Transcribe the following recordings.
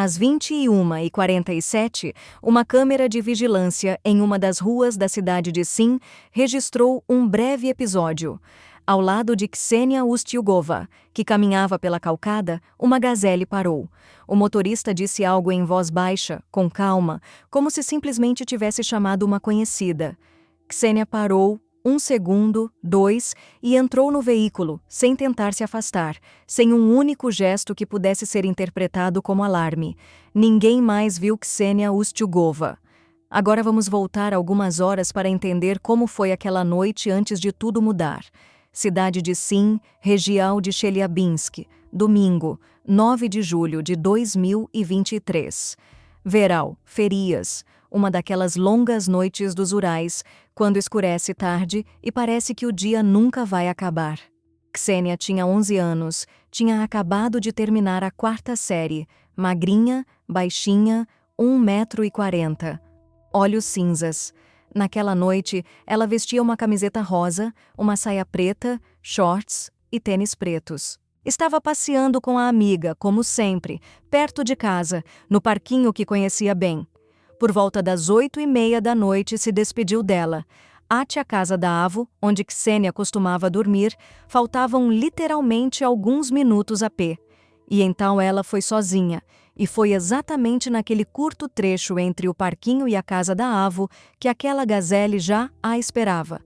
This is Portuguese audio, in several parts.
Às 21h47, uma câmera de vigilância em uma das ruas da cidade de Sim registrou um breve episódio. Ao lado de Ksenia Ustiugova, que caminhava pela calçada, uma gazelle parou. O motorista disse algo em voz baixa, com calma, como se simplesmente tivesse chamado uma conhecida. Ksenia parou, 1 segundo, 2, e entrou no veículo, sem tentar se afastar, sem um único gesto que pudesse ser interpretado como alarme. Ninguém mais viu Ksenia Ustiugova. Agora vamos voltar algumas horas para entender como foi aquela noite antes de tudo mudar. Cidade de Sim, região de Chelyabinsk, domingo, 9 de julho de 2023. Verão, ferias, uma daquelas longas noites dos Urais, quando escurece tarde e parece que o dia nunca vai acabar. Ksenia tinha 11 anos, tinha acabado de terminar a 4ª série, magrinha, baixinha, 1,40 m, olhos cinzas. Naquela noite, ela vestia uma camiseta rosa, uma saia preta, shorts e tênis pretos. Estava passeando com a amiga, como sempre, perto de casa, no parquinho que conhecia bem. Por volta das 8h30 da noite, se despediu dela. Até a casa da Avo, onde Ksenia costumava dormir, faltavam literalmente alguns minutos a pé. E então ela foi sozinha, e foi exatamente naquele curto trecho entre o parquinho e a casa da Avo que aquela gazelle já a esperava.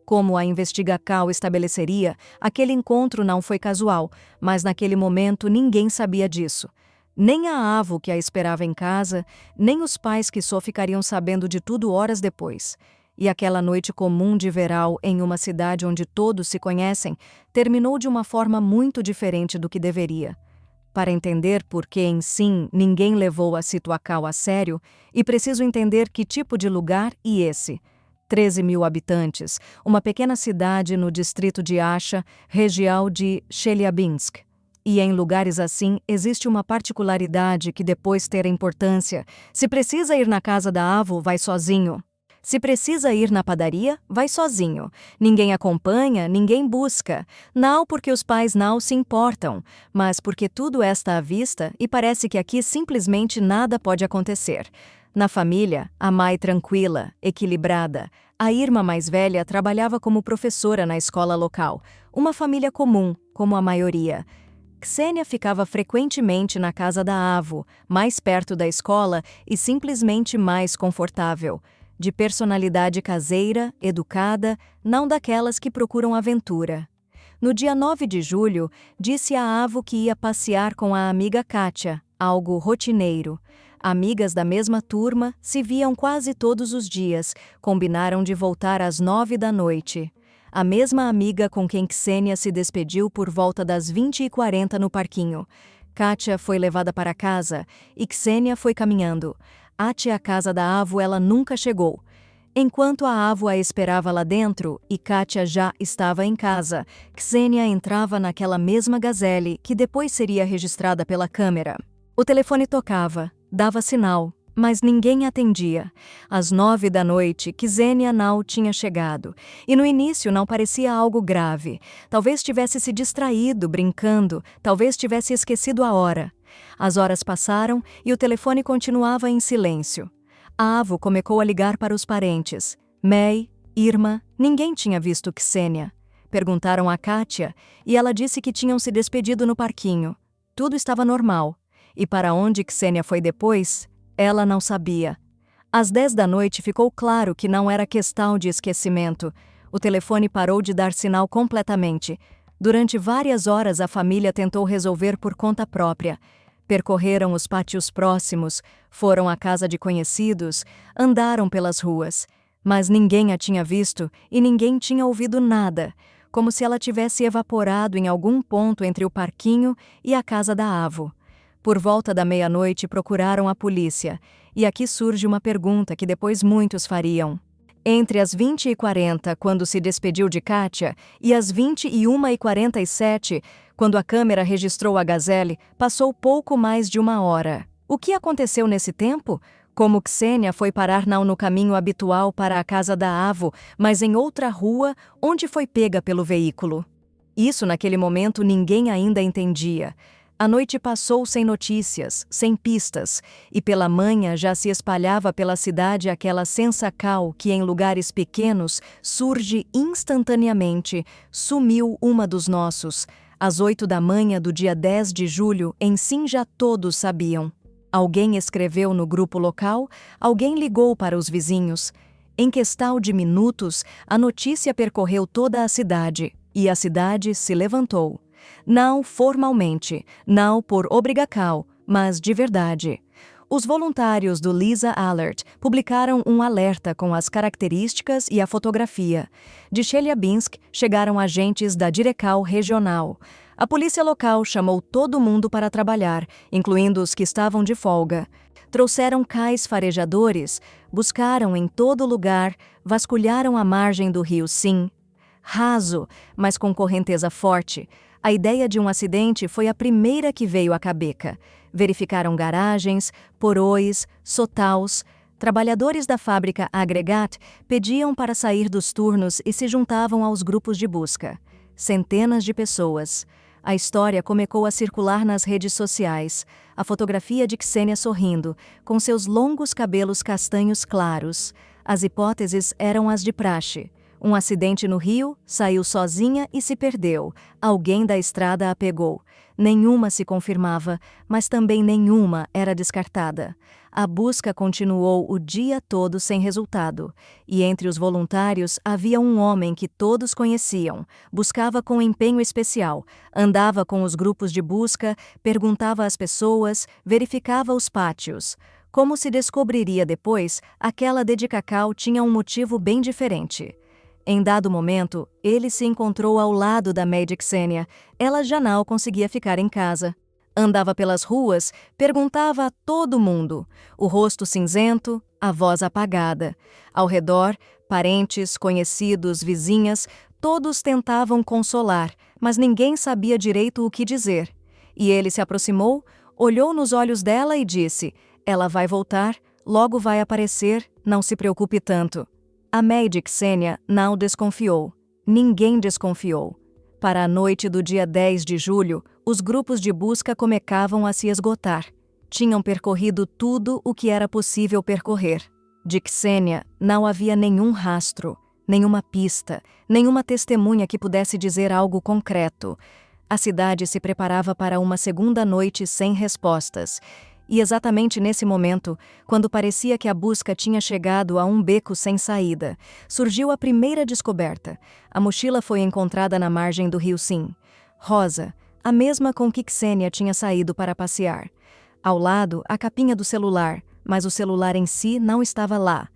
Como a investigação estabeleceria, aquele encontro não foi casual, mas naquele momento ninguém sabia disso. Nem a Avo que a esperava em casa, nem os pais que só ficariam sabendo de tudo horas depois. E aquela noite comum de verão em uma cidade onde todos se conhecem, terminou de uma forma muito diferente do que deveria. Para entender por que em Sim ninguém levou a situação a sério, e preciso entender que tipo de lugar e esse. 13 mil habitantes, uma pequena cidade no distrito de Asha, região de Chelyabinsk. E em lugares assim existe uma particularidade que depois terá importância. Se precisa ir na casa da Avo, vai sozinho. Se precisa ir na padaria, vai sozinho. Ninguém acompanha, ninguém busca. Não porque os pais não se importam, mas porque tudo está à vista e parece que aqui simplesmente nada pode acontecer. Na família, a mãe tranquila, equilibrada. A irmã mais velha trabalhava como professora na escola local. Uma família comum, como a maioria. Ksenia ficava frequentemente na casa da Avo, mais perto da escola e simplesmente mais confortável. De personalidade caseira, educada, não daquelas que procuram aventura. No dia 9 de julho, disse a Avo que ia passear com a amiga Kátia, algo rotineiro. Amigas da mesma turma, se viam quase todos os dias, combinaram de voltar às 9 da noite. A mesma amiga com quem Ksenia se despediu por volta das 20h40 no parquinho. Kátia foi levada para casa e Ksenia foi caminhando. Até a casa da Avo ela nunca chegou. Enquanto a Avo a esperava lá dentro e Kátia já estava em casa, Ksenia entrava naquela mesma gazelle que depois seria registrada pela câmera. O telefone tocava, dava sinal, mas ninguém atendia. Às 9 da noite, Ksenia não tinha chegado. E no início não parecia algo grave. Talvez tivesse se distraído, brincando, talvez tivesse esquecido a hora. As horas passaram e o telefone continuava em silêncio. A Avo começou a ligar para os parentes. Mei, Irma, ninguém tinha visto Ksenia. Perguntaram a Kátia e ela disse que tinham se despedido no parquinho. Tudo estava normal. E para onde Ksenia foi depois, ela não sabia. Às 10 da noite ficou claro que não era questão de esquecimento. O telefone parou de dar sinal completamente. Durante várias horas a família tentou resolver por conta própria. Percorreram os pátios próximos, foram à casa de conhecidos, andaram pelas ruas. Mas ninguém a tinha visto e ninguém tinha ouvido nada, como se ela tivesse evaporado em algum ponto entre o parquinho e a casa da Avo. Por volta da meia-noite procuraram a polícia, e aqui surge uma pergunta que depois muitos fariam. Entre as 20h40, quando se despediu de Kátia, e as 21h47, quando a câmera registrou a gazelle, passou pouco mais de 1 hora. O que aconteceu nesse tempo? Como Ksenia foi parar não no caminho habitual para a casa da Avo, mas em outra rua, onde foi pega pelo veículo? Isso naquele momento ninguém ainda entendia. A noite passou sem notícias, sem pistas, e pela manhã já se espalhava pela cidade aquela sensacal que em lugares pequenos surge instantaneamente, sumiu uma dos nossos. Às 8 da manhã do dia 10 de julho, em Sim já todos sabiam. Alguém escreveu no grupo local, alguém ligou para os vizinhos. Em questão de minutos, a notícia percorreu toda a cidade, e a cidade se levantou. Não formalmente, não por obrigação, mas de verdade. Os voluntários do Lisa Alert publicaram um alerta com as características e a fotografia. De Chelyabinsk chegaram agentes da Direcal Regional. A polícia local chamou todo mundo para trabalhar, incluindo os que estavam de folga. Trouxeram cais farejadores, buscaram em todo lugar, vasculharam a margem do rio Sim. Raso, mas com correnteza forte. A ideia de um acidente foi a primeira que veio à cabeça. Verificaram garagens, porões, sotaus. Trabalhadores da fábrica Agregat pediam para sair dos turnos e se juntavam aos grupos de busca. Centenas de pessoas. A história começou a circular nas redes sociais. A fotografia de Ksenia sorrindo, com seus longos cabelos castanhos claros. As hipóteses eram as de praxe. Um acidente no rio, saiu sozinha e se perdeu. Alguém da estrada a pegou. Nenhuma se confirmava, mas também nenhuma era descartada. A busca continuou o dia todo sem resultado. E entre os voluntários havia um homem que todos conheciam. Buscava com empenho especial. Andava com os grupos de busca, perguntava às pessoas, verificava os pátios. Como se descobriria depois, aquela de Cacau tinha um motivo bem diferente. Em dado momento, ele se encontrou ao lado da média Ksenia. Ela já não conseguia ficar em casa. Andava pelas ruas, perguntava a todo mundo. O rosto cinzento, a voz apagada. Ao redor, parentes, conhecidos, vizinhas, todos tentavam consolar, mas ninguém sabia direito o que dizer. E ele se aproximou, olhou nos olhos dela e disse: "Ela vai voltar, logo vai aparecer, não se preocupe tanto." A média Ksenia não desconfiou. Ninguém desconfiou. Para a noite do dia 10 de julho, os grupos de busca começavam a se esgotar. Tinham percorrido tudo o que era possível percorrer. De Ksenia não havia nenhum rastro, nenhuma pista, nenhuma testemunha que pudesse dizer algo concreto. A cidade se preparava para uma segunda noite sem respostas. E exatamente nesse momento, quando parecia que a busca tinha chegado a um beco sem saída, surgiu a primeira descoberta. A mochila foi encontrada na margem do rio Sim. Rosa, a mesma com que Ksenia tinha saído para passear. Ao lado, a capinha do celular, mas o celular em si não estava lá.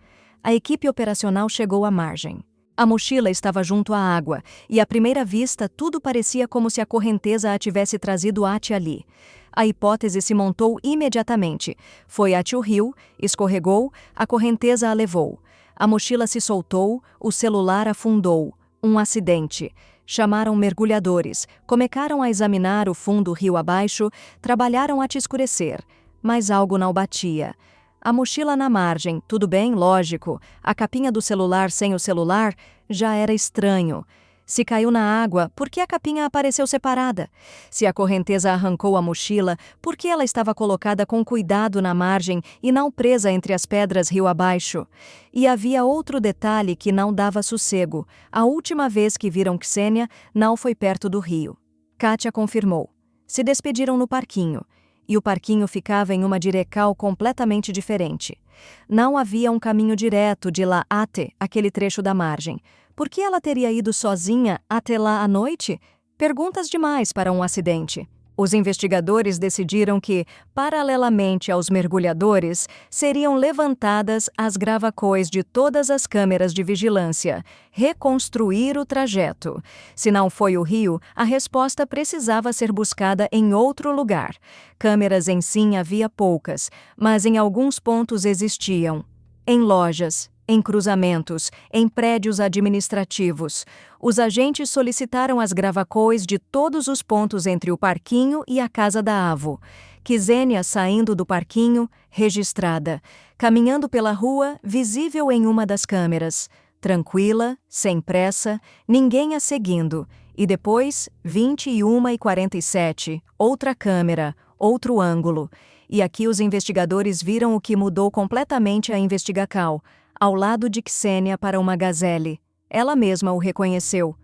A equipe operacional chegou à margem. A mochila estava junto à água, e à primeira vista tudo parecia como se a correnteza a tivesse trazido até ali. A hipótese se montou imediatamente. Foi até o rio, escorregou, a correnteza a levou. A mochila se soltou, o celular afundou. Um acidente. Chamaram mergulhadores, começaram a examinar o fundo rio abaixo, trabalharam até escurecer. Mas algo não batia. A mochila na margem, tudo bem, lógico. A capinha do celular sem o celular já era estranho. Se caiu na água, por que a capinha apareceu separada? Se a correnteza arrancou a mochila, por que ela estava colocada com cuidado na margem e não presa entre as pedras rio abaixo? E havia outro detalhe que não dava sossego. A última vez que viram Ksenia não foi perto do rio. Kátia confirmou. Se despediram no parquinho. E o parquinho ficava em uma direção completamente diferente. Não havia um caminho direto de lá até aquele trecho da margem. Por que ela teria ido sozinha até lá à noite? Perguntas demais para um acidente. Os investigadores decidiram que, paralelamente aos mergulhadores, seriam levantadas as gravacões de todas as câmeras de vigilância, reconstruir o trajeto. Se não foi o rio, a resposta precisava ser buscada em outro lugar. Câmeras em si havia poucas, mas em alguns pontos existiam. Em lojas, em cruzamentos, em prédios administrativos. Os agentes solicitaram as gravacões de todos os pontos entre o parquinho e a casa da Avo. Ksenia saindo do parquinho, registrada. Caminhando pela rua, visível em uma das câmeras. tranquila, sem pressa, ninguém a seguindo, e depois, 21h47, outra câmera, outro ângulo, e aqui os investigadores viram o que mudou completamente a Investigacal, ao lado de Ksenia para uma gazelle. Ela mesma o reconheceu.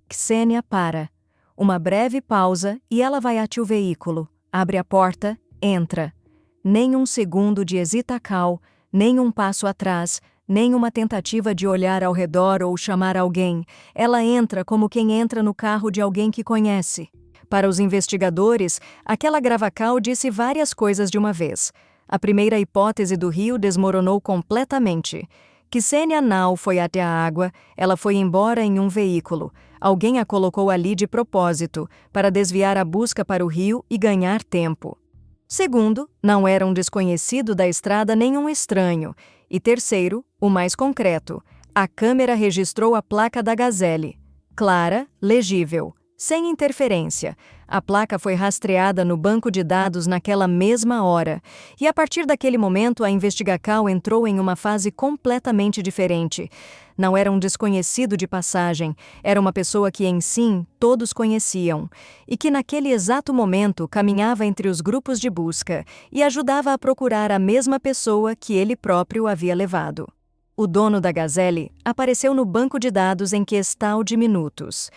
Ksenia para. Uma breve pausa e ela vai até o veículo, abre a porta, entra. Nem um segundo de hesitacal, nem um passo atrás, nem uma tentativa de olhar ao redor ou chamar alguém. Ela entra como quem entra no carro de alguém que conhece. Para os investigadores, aquela gravacal disse várias coisas de uma vez. A primeira hipótese do rio desmoronou completamente. Ksenia não foi até a água, ela foi embora em um veículo. Alguém a colocou ali de propósito, para desviar a busca para o rio e ganhar tempo. Segundo, não era um desconhecido da estrada nem um estranho. E terceiro, o mais concreto, a câmera registrou a placa da gazelle. Clara, legível, sem interferência. A placa foi rastreada no banco de dados naquela mesma hora. E a partir daquele momento a Investigacal entrou em uma fase completamente diferente. Não era um desconhecido de passagem, era uma pessoa que em si todos conheciam, e que naquele exato momento caminhava entre os grupos de busca e ajudava a procurar a mesma pessoa que ele próprio havia levado. O dono da gazelle apareceu no banco de dados em questão de minutos.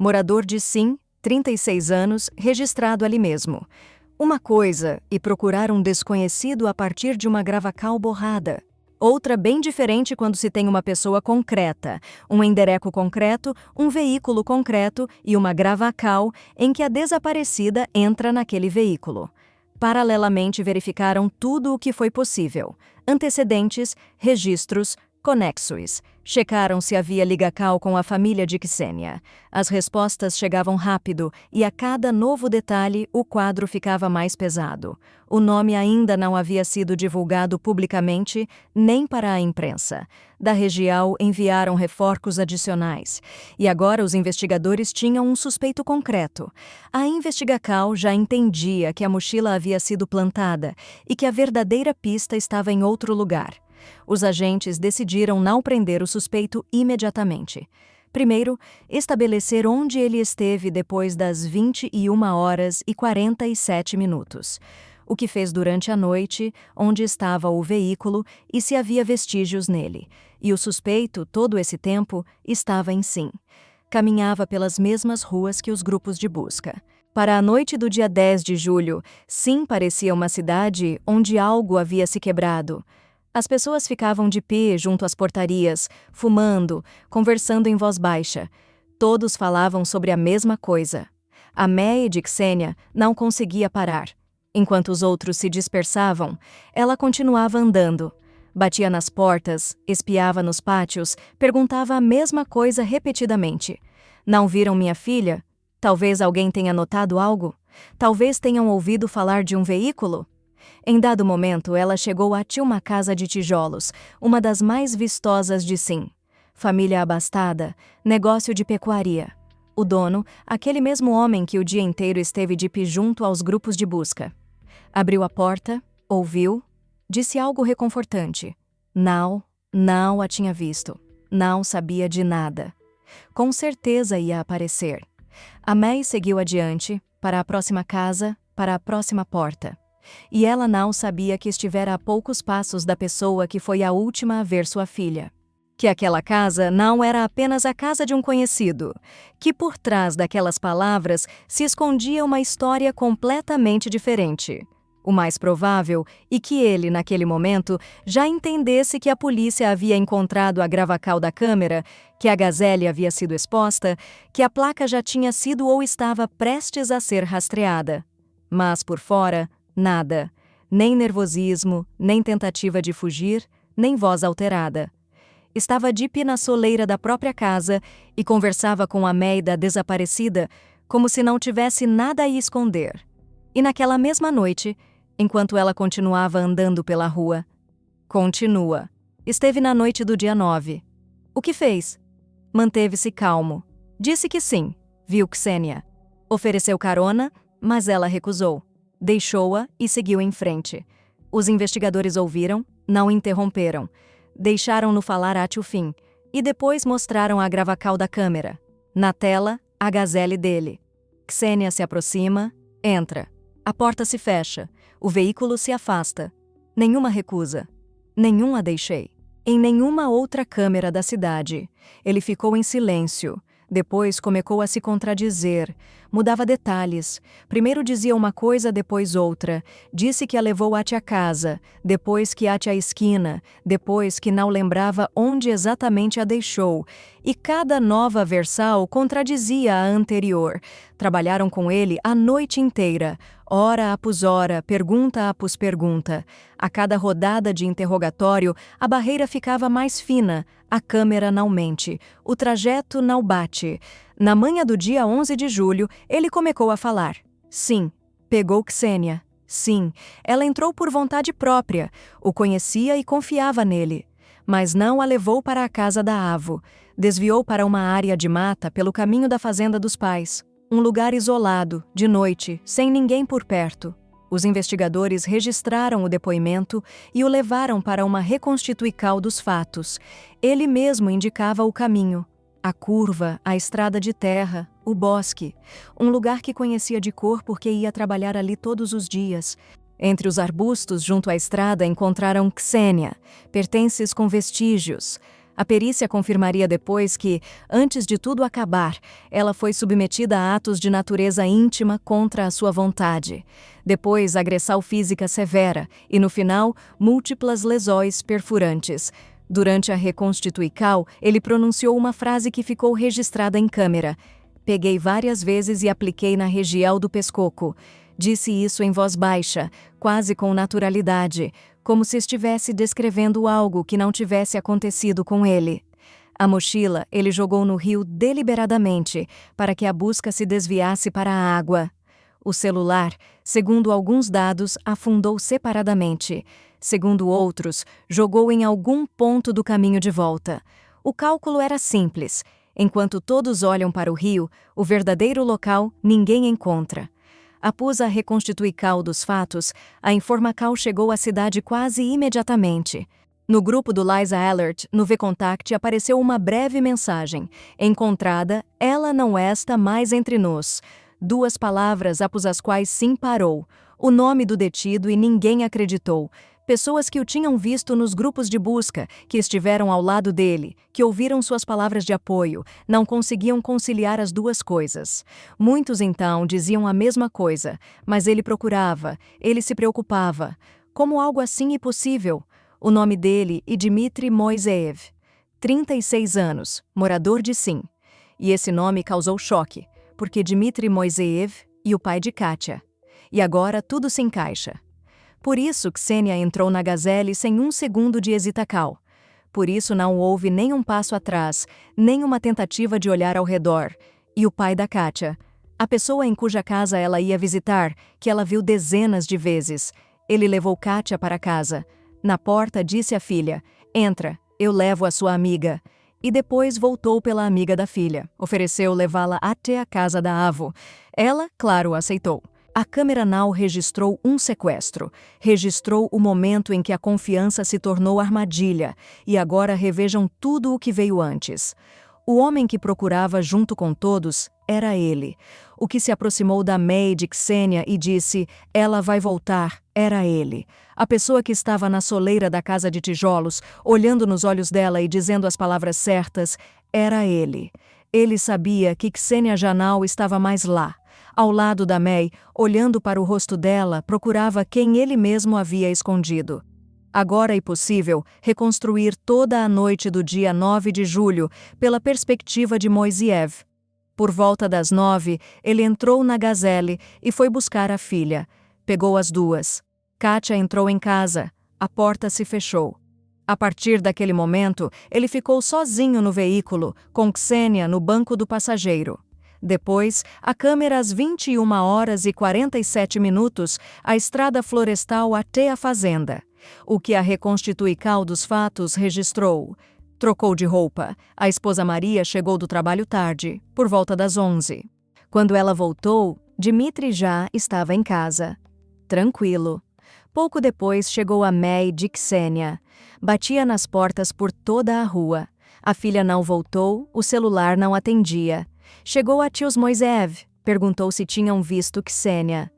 Morador de Sim, 36 anos, registrado ali mesmo. Uma coisa, e procurar um desconhecido a partir de uma gravacal borrada. Outra bem diferente quando se tem uma pessoa concreta, um endereço concreto, um veículo concreto e uma gravacal em que a desaparecida entra naquele veículo. Paralelamente verificaram tudo o que foi possível. Antecedentes, registros, conexos. Checaram se havia ligacal com a família de Ksenia. As respostas chegavam rápido e a cada novo detalhe o quadro ficava mais pesado. O nome ainda não havia sido divulgado publicamente nem para a imprensa. Da região enviaram reforços adicionais. E agora os investigadores tinham um suspeito concreto. A Investigacal já entendia que a mochila havia sido plantada e que a verdadeira pista estava em outro lugar. Os agentes decidiram não prender o suspeito imediatamente. Primeiro, estabelecer onde ele esteve depois das 21h47, o que fez durante a noite, onde estava o veículo e se havia vestígios nele. E o suspeito, todo esse tempo, estava em Sim. Caminhava pelas mesmas ruas que os grupos de busca. Para a noite do dia 10 de julho, Sim parecia uma cidade onde algo havia se quebrado. As pessoas ficavam de pé junto às portarias, fumando, conversando em voz baixa. Todos falavam sobre a mesma coisa. A May de Ksenia não conseguia parar. Enquanto os outros se dispersavam, ela continuava andando. Batia nas portas, espiava nos pátios, perguntava a mesma coisa repetidamente. Não viram minha filha? Talvez alguém tenha notado algo? Talvez tenham ouvido falar de um veículo? Em dado momento, ela chegou a uma casa de tijolos, uma das mais vistosas de Sim. Família abastada, negócio de pecuaria. O dono, aquele mesmo homem que o dia inteiro esteve de pé junto aos grupos de busca. Abriu a porta, ouviu, disse algo reconfortante. Não a tinha visto. Não sabia de nada. Com certeza ia aparecer. A May seguiu adiante, para a próxima casa, para a próxima porta. E ela não sabia que estivera a poucos passos da pessoa que foi a última a ver sua filha. Que aquela casa não era apenas a casa de um conhecido. Que por trás daquelas palavras se escondia uma história completamente diferente. O mais provável é que ele, naquele momento, já entendesse que a polícia havia encontrado a gravacal da câmera, que a gazelle havia sido exposta, que a placa já tinha sido ou estava prestes a ser rastreada. Mas por fora, nada. Nem nervosismo, nem tentativa de fugir, nem voz alterada. Estava de pé na soleira da própria casa e conversava com a May da desaparecida como se não tivesse nada a esconder. E naquela mesma noite, enquanto ela continuava andando pela rua, esteve na noite do dia 9. O que fez? Manteve-se calmo. Disse que sim, viu Ksenia. Ofereceu carona, mas ela recusou. Deixou-a e seguiu em frente. Os investigadores ouviram, não interromperam. Deixaram-no falar até o fim. E depois mostraram a gravacal da câmera. Na tela, a gazelle dele. Ksenia se aproxima, entra. A porta se fecha. O veículo se afasta. Nenhuma recusa. Nenhum a deixei. Em nenhuma outra câmera da cidade. Ele ficou em silêncio. Depois começou a se contradizer. Mudava detalhes. Primeiro dizia uma coisa, depois outra. Disse que a levou até a casa, depois que até a esquina, depois que não lembrava onde exatamente a deixou. E cada nova versão contradizia a anterior. Trabalharam com ele a noite inteira, hora após hora, pergunta após pergunta. A cada rodada de interrogatório, a barreira ficava mais fina. A câmera não mente. O trajeto não bate. Na manhã do dia 11 de julho, ele começou a falar. Sim, pegou Ksenia. Sim, ela entrou por vontade própria. O conhecia e confiava nele. Mas não a levou para a casa da Avo. Desviou para uma área de mata pelo caminho da fazenda dos pais. Um lugar isolado, de noite, sem ninguém por perto. Os investigadores registraram o depoimento e o levaram para uma reconstituição dos fatos. Ele mesmo indicava o caminho. A curva, a estrada de terra, o bosque. Um lugar que conhecia de cor porque ia trabalhar ali todos os dias. Entre os arbustos junto à estrada encontraram Ksenia, pertences com vestígios. A perícia confirmaria depois que, antes de tudo acabar, ela foi submetida a atos de natureza íntima contra a sua vontade. Depois, agressão física severa e, no final, múltiplas lesões perfurantes. Durante a reconstituição, ele pronunciou uma frase que ficou registrada em câmera. Peguei várias vezes e apliquei na região do pescoço. Disse isso em voz baixa, quase com naturalidade, como se estivesse descrevendo algo que não tivesse acontecido com ele. A mochila ele jogou no rio deliberadamente, para que a busca se desviasse para a água. O celular, segundo alguns dados, afundou separadamente. Segundo outros, jogou em algum ponto do caminho de volta. O cálculo era simples. Enquanto todos olham para o rio, o verdadeiro local ninguém encontra. Após a reconstituição dos fatos, a informação chegou à cidade quase imediatamente. No grupo do Liza Alert, no V-Contact, apareceu uma breve mensagem. Encontrada, ela não está mais entre nós. 2 palavras após as quais sim parou. O nome do detido e ninguém acreditou. Pessoas que o tinham visto nos grupos de busca, que estiveram ao lado dele, que ouviram suas palavras de apoio, não conseguiam conciliar as duas coisas. Muitos então diziam a mesma coisa, mas ele procurava, ele se preocupava. Como algo assim impossível? O nome dele é Dmitry Moiseev, 36 anos, morador de Sim. E esse nome causou choque, porque Dmitry Moiseev e o pai de Katia. E agora tudo se encaixa. Por isso Ksenia entrou na gazelle sem um segundo de hesitação. Por isso não houve nem um passo atrás, nem uma tentativa de olhar ao redor. E o pai da Katia, a pessoa em cuja casa ela ia visitar, que ela viu dezenas de vezes. Ele levou Katia para casa. Na porta disse à filha, entra, eu levo a sua amiga. E depois voltou pela amiga da filha. Ofereceu levá-la até a casa da Avo. Ela, claro, aceitou. A câmera não registrou um sequestro. Registrou o momento em que a confiança se tornou armadilha. E agora revejam tudo o que veio antes. O homem que procurava junto com todos era ele. O que se aproximou da May de Ksenia e disse, ela vai voltar, era ele. A pessoa que estava na soleira da casa de tijolos, olhando nos olhos dela e dizendo as palavras certas, era ele. Ele sabia que Ksenia Janal estava mais lá. Ao lado da May, olhando para o rosto dela, procurava quem ele mesmo havia escondido. Agora é possível reconstruir toda a noite do dia 9 de julho pela perspectiva de Moiseev. Por volta das 9, ele entrou na gazelle e foi buscar a filha. Pegou as duas. Katia entrou em casa. A porta se fechou. A partir daquele momento, ele ficou sozinho no veículo, com Ksenia no banco do passageiro. Depois, a câmera às 21h47, a estrada florestal até a fazenda. O que a reconstituição dos fatos registrou. Trocou de roupa. A esposa Maria chegou do trabalho tarde, por volta das 11. Quando ela voltou, Dmitry já estava em casa. Tranquilo. Pouco depois chegou a May de Ksenia. Batia nas portas por toda a rua. A filha não voltou, o celular não atendia. Chegou a tios Moiseev, perguntou se tinham visto Ksenia.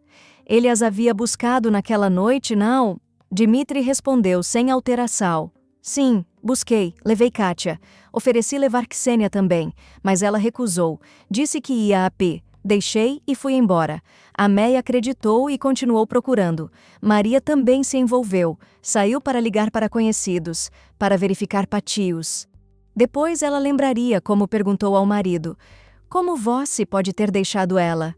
Ele as havia buscado naquela noite, não? Dmitri respondeu sem alteração. Sim, busquei, levei Kátia. Ofereci levar Ksenia também, mas ela recusou. Disse que ia a pé. Deixei e fui embora. A Meia acreditou e continuou procurando. Maria também se envolveu. Saiu para ligar para conhecidos, para verificar patios. Depois ela lembraria como perguntou ao marido. Como Vossi pode ter deixado ela?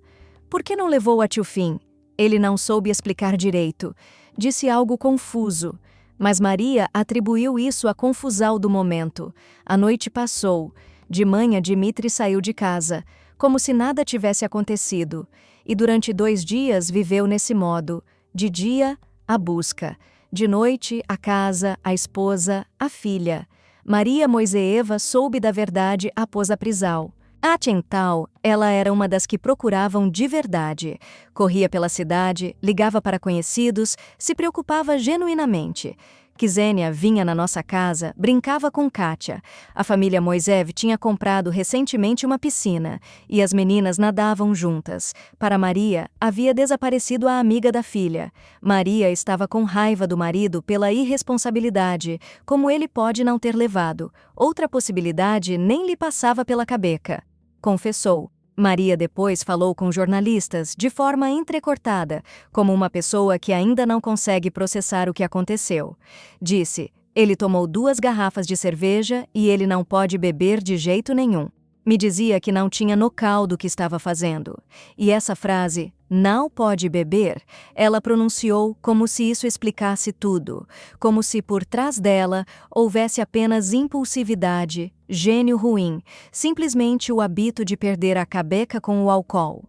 Por que não levou a tio Fim? Ele não soube explicar direito. Disse algo confuso. Mas Maria atribuiu isso à confusão do momento. A noite passou. De manhã Dmitri saiu de casa, como se nada tivesse acontecido. E durante 2 dias viveu nesse modo. De dia, a busca. De noite, a casa, a esposa, a filha. Maria Moiseeva soube da verdade após a prisão. Atental, ela era uma das que procuravam de verdade. Corria pela cidade, ligava para conhecidos, se preocupava genuinamente. Ksenia vinha na nossa casa, brincava com Kátia. A família Moiseev tinha comprado recentemente uma piscina, e as meninas nadavam juntas. Para Maria, havia desaparecido a amiga da filha. Maria estava com raiva do marido pela irresponsabilidade, como ele pode não ter levado. Outra possibilidade nem lhe passava pela cabeça. Confessou. Maria depois falou com jornalistas de forma entrecortada, como uma pessoa que ainda não consegue processar o que aconteceu. Disse, ele tomou 2 garrafas de cerveja e ele não pode beber de jeito nenhum. Me dizia que não tinha noção do que estava fazendo. E essa frase, não pode beber, ela pronunciou como se isso explicasse tudo, como se por trás dela houvesse apenas impulsividade, gênio ruim, simplesmente o hábito de perder a cabeça com o álcool.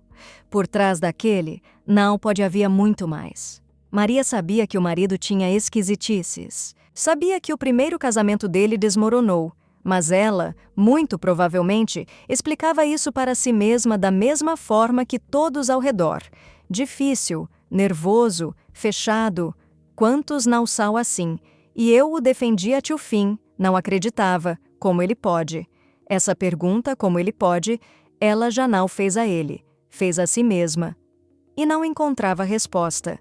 Por trás daquele, não pode haver muito mais. Maria sabia que o marido tinha esquisitices. Sabia que o primeiro casamento dele desmoronou. Mas ela, muito provavelmente, explicava isso para si mesma da mesma forma que todos ao redor. Difícil, nervoso, fechado. Quantos não são assim? E eu o defendia até o fim, não acreditava. Como ele pode? Essa pergunta, como ele pode, ela já não fez a ele. Fez a si mesma. E não encontrava resposta.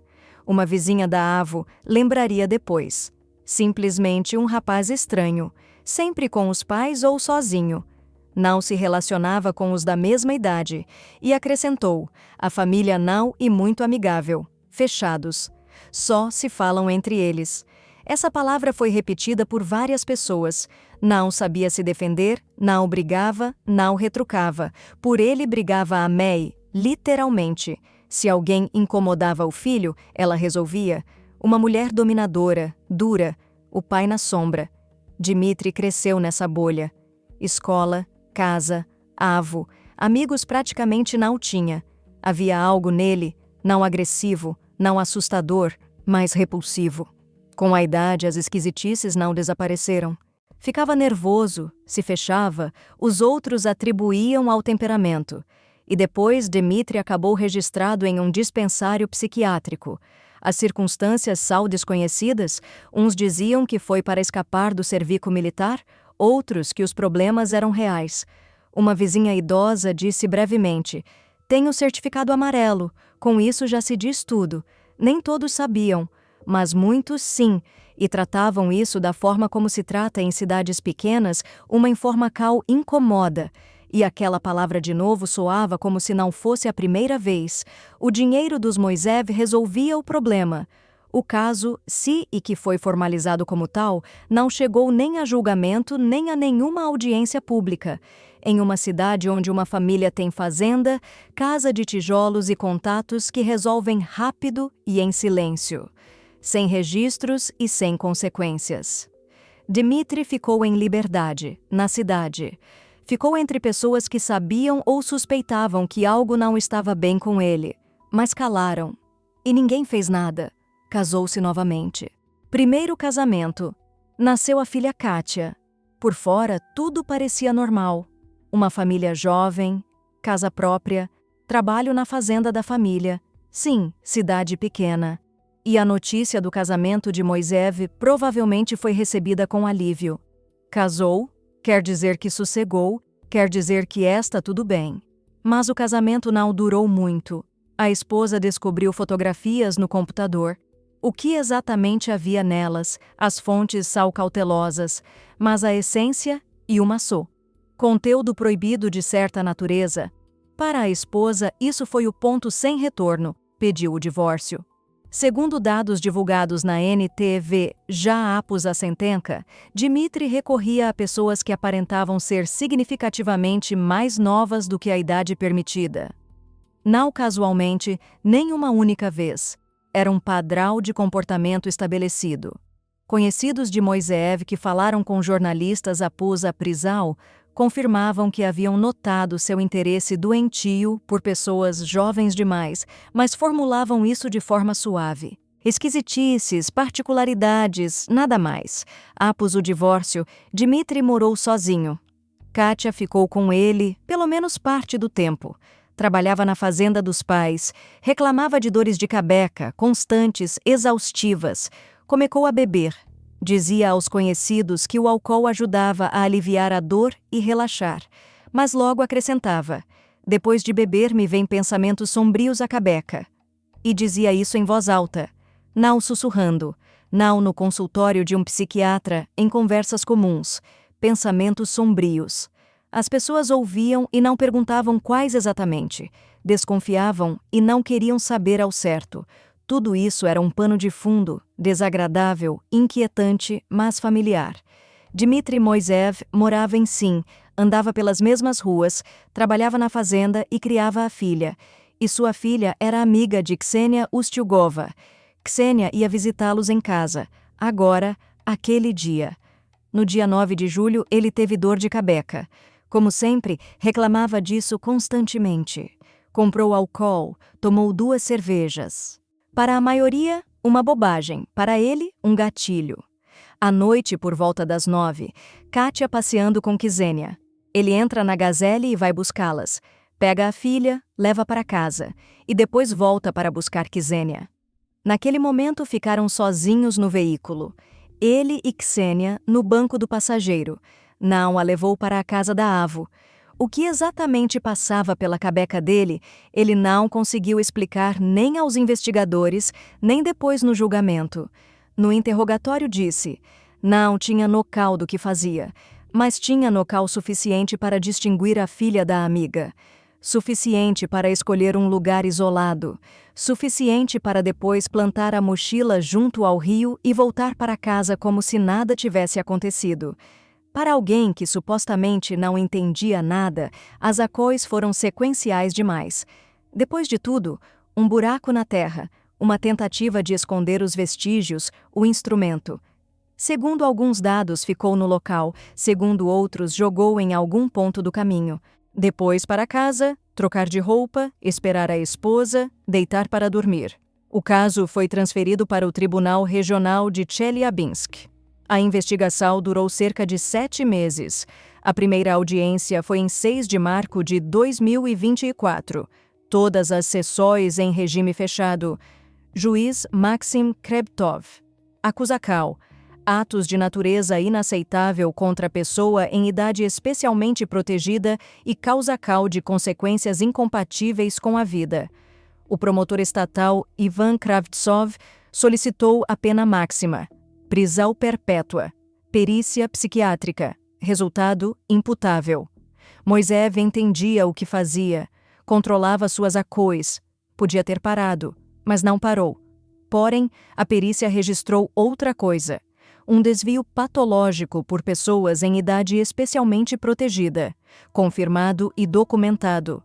Uma vizinha da Avo lembraria depois. Simplesmente um rapaz estranho. Sempre com os pais ou sozinho. Não se relacionava com os da mesma idade. E acrescentou, a família não e muito amigável. Fechados. Só se falam entre eles. Essa palavra foi repetida por várias pessoas. Não sabia se defender, não brigava, não retrucava. Por ele brigava a May, literalmente. Se alguém incomodava o filho, ela resolvia. Uma mulher dominadora, dura, o pai na sombra. Dmitri cresceu nessa bolha. Escola, casa, avo, amigos praticamente não tinha. Havia algo nele, não agressivo, não assustador, mas repulsivo. Com a idade, as esquisitices não desapareceram. Ficava nervoso, se fechava, os outros atribuíam ao temperamento. E depois Dmitri acabou registrado em um dispensário psiquiátrico. As circunstâncias são desconhecidas, uns diziam que foi para escapar do serviço militar, outros que os problemas eram reais. Uma vizinha idosa disse brevemente, tenho certificado amarelo, com isso já se diz tudo. Nem todos sabiam, mas muitos sim, e tratavam isso da forma como se trata em cidades pequenas, uma informação incomoda. E aquela palavra de novo soava como se não fosse a primeira vez. O dinheiro dos Moiseev resolvia o problema. O caso, se e que foi formalizado como tal, não chegou nem a julgamento nem a nenhuma audiência pública. Em uma cidade onde uma família tem fazenda, casa de tijolos e contatos que resolvem rápido e em silêncio. Sem registros e sem consequências. Dmitri ficou em liberdade, na cidade. Ficou entre pessoas que sabiam ou suspeitavam que algo não estava bem com ele, mas calaram. E ninguém fez nada. Casou-se novamente. Primeiro casamento. Nasceu a filha Kátia. Por fora, tudo parecia normal. Uma família jovem, casa própria, trabalho na fazenda da família. Sim, cidade pequena. E a notícia do casamento de Moiseev provavelmente foi recebida com alívio. Casou, Quer dizer que sossegou, quer dizer que está tudo bem. Mas o casamento não durou muito. A esposa descobriu fotografias no computador. O que exatamente havia nelas, as fontes são cautelosas, mas a essência e uma só. Conteúdo proibido de certa natureza. Para a esposa, isso foi o ponto sem retorno. Pediu o divórcio. Segundo dados divulgados na NTV, já após a sentença, Dmitry recorria a pessoas que aparentavam ser significativamente mais novas do que a idade permitida. Não casualmente, nem uma única vez. Era um padrão de comportamento estabelecido. Conhecidos de Moiseev que falaram com jornalistas após a prisão confirmavam que haviam notado seu interesse doentio por pessoas jovens demais, mas formulavam isso de forma suave. Esquisitices, particularidades, nada mais. Após o divórcio, Dmitry morou sozinho. Kátia ficou com ele, pelo menos parte do tempo. Trabalhava na fazenda dos pais, reclamava de dores de cabeça, constantes, exaustivas. Começou a beber. Dizia aos conhecidos que o álcool ajudava a aliviar a dor e relaxar, mas logo acrescentava: depois de beber me vêm pensamentos sombrios à cabeça. E dizia isso em voz alta, não sussurrando, não no consultório de um psiquiatra, em conversas comuns, pensamentos sombrios. As pessoas ouviam e não perguntavam quais exatamente, desconfiavam e não queriam saber ao certo. Tudo isso era um pano de fundo, desagradável, inquietante, mas familiar. Dmitry Moiseev morava em Sim, andava pelas mesmas ruas, trabalhava na fazenda e criava a filha. E sua filha era amiga de Ksenia Ustiugova. Ksenia ia visitá-los em casa. Agora, aquele dia. No dia 9 de julho, ele teve dor de cabeça. Como sempre, reclamava disso constantemente. Comprou álcool, tomou 2 cervejas. Para a maioria, uma bobagem. Para ele, um gatilho. À noite, por volta das 9, Kátia passeando com Ksenia. Ele entra na Gazelle e vai buscá-las. Pega a filha, leva para casa. E depois volta para buscar Ksenia. Naquele momento, ficaram sozinhos no veículo. Ele e Ksenia no banco do passageiro. Não a levou para a casa da Avo. O que exatamente passava pela cabeça dele, ele não conseguiu explicar nem aos investigadores, nem depois no julgamento. No interrogatório disse, não tinha nocal do que fazia, mas tinha nocal suficiente para distinguir a filha da amiga. Suficiente para escolher um lugar isolado. Suficiente para depois plantar a mochila junto ao rio e voltar para casa como se nada tivesse acontecido. Para alguém que supostamente não entendia nada, as acóis foram sequenciais demais. Depois de tudo, um buraco na terra, uma tentativa de esconder os vestígios, o instrumento. Segundo alguns dados, ficou no local, segundo outros, jogou em algum ponto do caminho. Depois para casa, trocar de roupa, esperar a esposa, deitar para dormir. O caso foi transferido para o Tribunal Regional de Chelyabinsk. A investigação durou cerca de 7 meses. A primeira audiência foi em 6 de março de 2024. Todas as sessões em regime fechado. Juiz Maxim Krebtov. Acusação. Atos de natureza inaceitável contra a pessoa em idade especialmente protegida e causacal de consequências incompatíveis com a vida. O promotor estatal Ivan Kravtsov solicitou a pena máxima. Prisão perpétua. Perícia psiquiátrica. Resultado imputável. Moiseev entendia o que fazia. Controlava suas acóis. Podia ter parado, mas não parou. Porém, a perícia registrou outra coisa. Um desvio patológico por pessoas em idade especialmente protegida. Confirmado e documentado.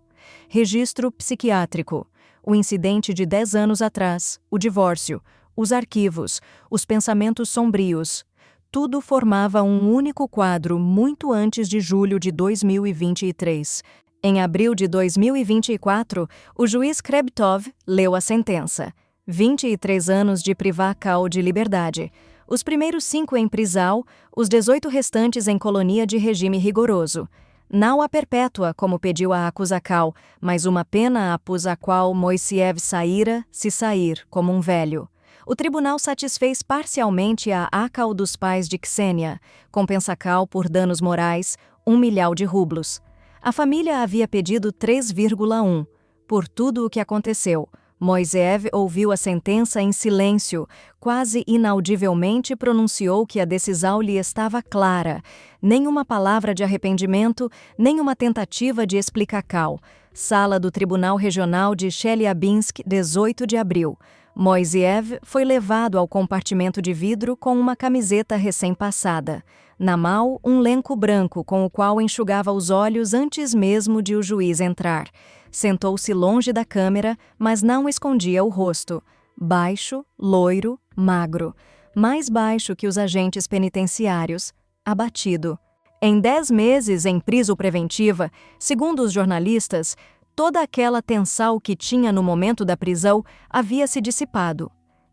Registro psiquiátrico. O incidente de 10 anos atrás. O divórcio. Os arquivos, os pensamentos sombrios, tudo formava um único quadro muito antes de julho de 2023. Em abril de 2024, o juiz Krebtov leu a sentença. 23 anos de privação de liberdade. Os primeiros 5 em prisão, os 18 restantes em colonia de regime rigoroso. Não a perpétua, como pediu a acusação, mas uma pena após a qual Moiseev saíra, se sair, como um velho. O tribunal satisfez parcialmente a ACAL dos pais de Ksenia, compensa CAL por danos morais, 1 milhão de rublos. A família havia pedido 3,1. Por tudo o que aconteceu, Moiseev ouviu a sentença em silêncio, quase inaudivelmente pronunciou que a decisão lhe estava clara. Nenhuma palavra de arrependimento, nenhuma tentativa de explicar CAL. Sala do Tribunal Regional de Chelyabinsk, 18 de abril. Moiseev foi levado ao compartimento de vidro com uma camiseta recém-passada. Na mão, um lenço branco com o qual enxugava os olhos antes mesmo de o juiz entrar. Sentou-se longe da câmera, mas não escondia o rosto. Baixo, loiro, magro. Mais baixo que os agentes penitenciários. Abatido. Em 10 meses em prisão preventiva, segundo os jornalistas, toda aquela tensão que tinha no momento da prisão havia se dissipado.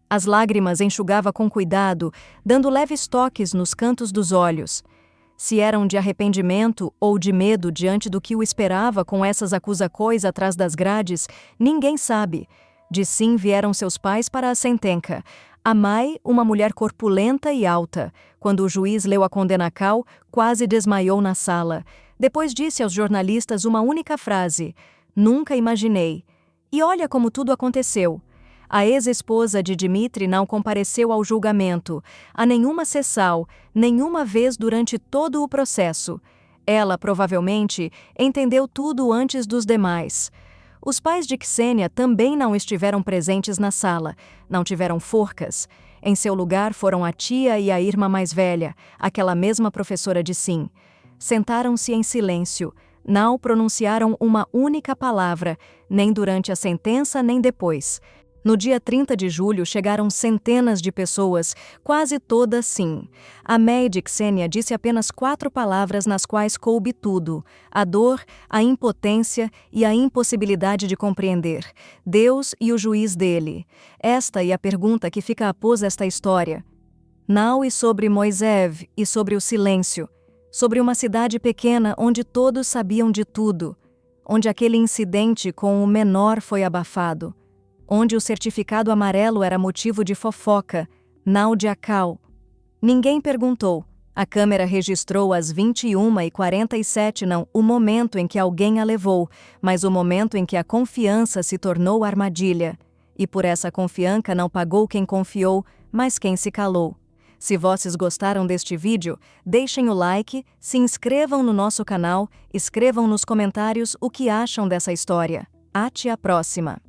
As lágrimas enxugava com cuidado, dando leves toques nos cantos dos olhos. Se eram de arrependimento ou de medo diante do que o esperava com essas acusações atrás das grades, ninguém sabe. De sim vieram seus pais para a sentença. A mãe, uma mulher corpulenta e alta. Quando o juiz leu a condena CAL, quase desmaiou na sala. Depois disse aos jornalistas uma única frase: "Nunca imaginei." E olha como tudo aconteceu. A ex-esposa de Dmitry não compareceu ao julgamento, a nenhuma sessão, nenhuma vez durante todo o processo. Ela, provavelmente, entendeu tudo antes dos demais. Os pais de Ksenia também não estiveram presentes na sala, não tiveram forcas. Em seu lugar foram a tia e a irmã mais velha, aquela mesma professora de sim. Sentaram-se em silêncio. Não pronunciaram uma única palavra, nem durante a sentença nem depois. No dia 30 de julho chegaram centenas de pessoas, quase todas sim. A mãe de Ksenia disse apenas 4 palavras nas quais coube tudo: a dor, a impotência e a impossibilidade de compreender. Deus e o juiz dele. Esta é a pergunta que fica após esta história. Não e sobre Moiseev e sobre o silêncio. Sobre uma cidade pequena onde todos sabiam de tudo. Onde aquele incidente com o menor foi abafado. Onde o certificado amarelo era motivo de fofoca, não de ACAL. Ninguém perguntou. A câmera registrou às 21h47 não o momento em que alguém a levou, mas o momento em que a confiança se tornou armadilha. E por essa confiança não pagou quem confiou, mas quem se calou. Se vocês gostaram deste vídeo, deixem o like, se inscrevam no nosso canal, escrevam nos comentários o que acham dessa história. Até a próxima!